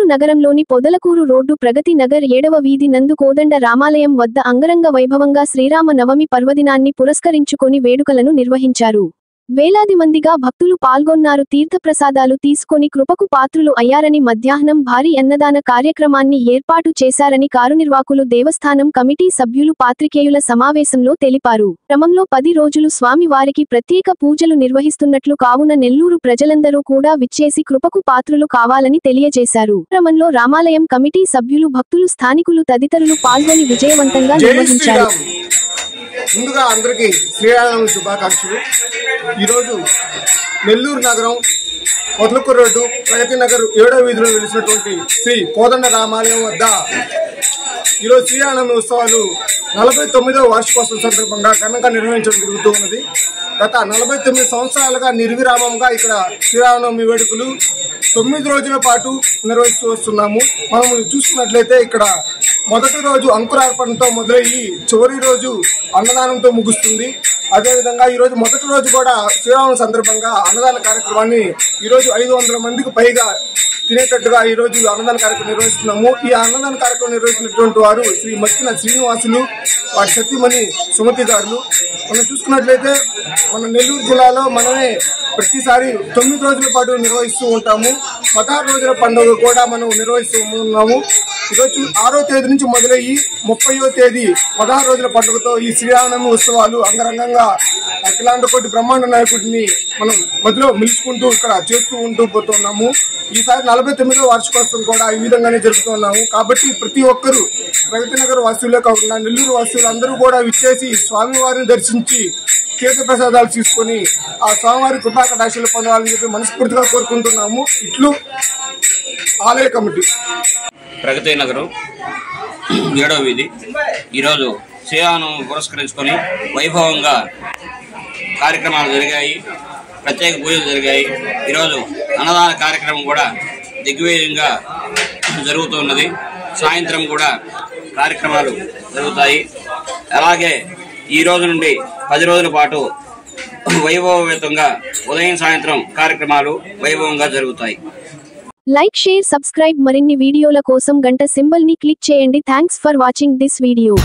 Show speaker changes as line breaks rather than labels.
నెల్లూరు నగరంలోని పొదలకూరు రోడ్డు ప్రగతి నగర్ 7వ వీధి నందు కోదండ రామాలయం వద్ద అంగరంగ వైభవంగా శ్రీరామ నవమి పర్వదినాన్ని పురస్కరించుకొని వేడుకలను నిర్వహించారు. వేలాది మందిగా భక్తులు పాల్గొన్నారు. తీర్థప్రసాదాలు తీసుకొని కృపకు పాత్రులు అయ్యారని మధ్యాహ్నం భారీ అన్నదాన కార్యక్రమాన్ని ఏర్పాటు చేశారని కార్యనిర్వాహకులు దేవస్థానం కమిటీ సభ్యులు పాత్రికేయుల సమావేశంలో తెలిపారు. క్రమంలో 10 రోజులు స్వామి వారికి ప్రత్యేక పూజలు నిర్వహిస్తున్నట్లు కావున నెల్లూరు ప్రజలందరూ కూడా విచ్చేసి కృపకు పాత్రులు కావాలని తెలియజేశారు. క్రమంలో రామాలయం కమిటీ సభ్యులు, భక్తులు, స్థానికులు తదితరులు పాల్గొని విజయవంతంగా నిర్వహించారు.
ముందుగా అందరికీ శ్రీరామనవమి శుభాకాంక్షలు. ఈరోజు నెల్లూరు నగరం పొదలకూరు రోడ్డు ప్రగతి నగర్ 7వ వీధిలో వెలిసినటువంటి శ్రీ కోదండ రామాలయం వద్ద ఈరోజు శ్రీరామనవమి ఉత్సవాలు 49వ వార్షికోత్సవం సందర్భంగా ఘనంగా నిర్వహించడం జరుగుతూ ఉన్నది. గత 49 సంవత్సరాలుగా నిర్విరామంగా ఇక్కడ శ్రీరామనవమి వేడుకలు 9 రోజుల పాటు నిర్వహిస్తూ వస్తున్నాము. మనం చూసుకున్నట్లయితే ఇక్కడ మొదటి రోజు అంకురార్పణతో మొదలయ్యి చివరి రోజు అన్నదానంతో ముగుస్తుంది. అదేవిధంగా ఈ రోజు మొదటి రోజు కూడా శ్రీరామనవమి సందర్భంగా అన్నదాన కార్యక్రమాన్ని ఈరోజు 500 మందికి పైగా తినేటట్టుగా ఈ రోజు అన్నదాన కార్యక్రమం నిర్వహిస్తున్నాము. ఈ అన్నదాన కార్యక్రమం నిర్వహిస్తున్నటువంటి వారు శ్రీ మక్కిన శ్రీనివాసులు, వారి సతీమణి సుమతి గారు. మనం చూసుకున్నట్లయితే మన నెల్లూరు జిల్లాలో మనమే ప్రతిసారి 9 రోజుల పాటు నిర్వహిస్తూ ఉంటాము. 16 రోజుల పండుగ కూడా మనం నిర్వహిస్తూ ఉన్నాము. ఈరోజు 6వ తేదీ నుంచి మొదలయ్యి 30వ తేదీ 16 రోజుల పండుగతో ఈ శ్రీరామనవమి ఉత్సవాలు అంగరంగంగా అఖిలాండ కోటి బ్రహ్మాండ నాయకుడిని మనం మధ్యలో మిలుచుకుంటూ ఇక్కడ చేస్తూ ఉంటూ పోతున్నాము. ఈసారి 49వ వార్షికోత్సవం కూడా ఈ విధంగానే జరుపుతున్నాము. కాబట్టి ప్రతి ఒక్కరూ ప్రగతి నగర్ వాసులే కాకుండా నెల్లూరు వాసులు అందరూ కూడా విచ్చేసి స్వామివారిని దర్శించి తీర్థప్రసాదాలు తీసుకొని ఆ స్వామివారి కృపాకటాక్షలు పొందాలని చెప్పి మనస్ఫూర్తిగా కోరుకుంటున్నాము. ఇట్లు ఆలయ కమిటీ.
ప్రగతి నగరం 7వ వీధి ఈరోజు శ్రీరామనవమి పురస్కరించుకొని వైభవంగా కార్యక్రమాలు జరిగాయి, ప్రత్యేక పూజలు జరిగాయి. ఈరోజు అన్నదాన కార్యక్రమం కూడా దిగ్విజయంగా జరుగుతున్నది. సాయంత్రం కూడా కార్యక్రమాలు జరుగుతాయి. అలాగే ఈ రోజు నుండి 10 రోజుల పాటు వైభవయుతంగా ఉదయం సాయంత్రం కార్యక్రమాలు వైభవంగా జరుగుతాయి.
Like, share, subscribe. మరిన్ని వీడియోల కోసం గంట సింబల్ ని క్లిక్ చేయండి. Thanks for watching this video.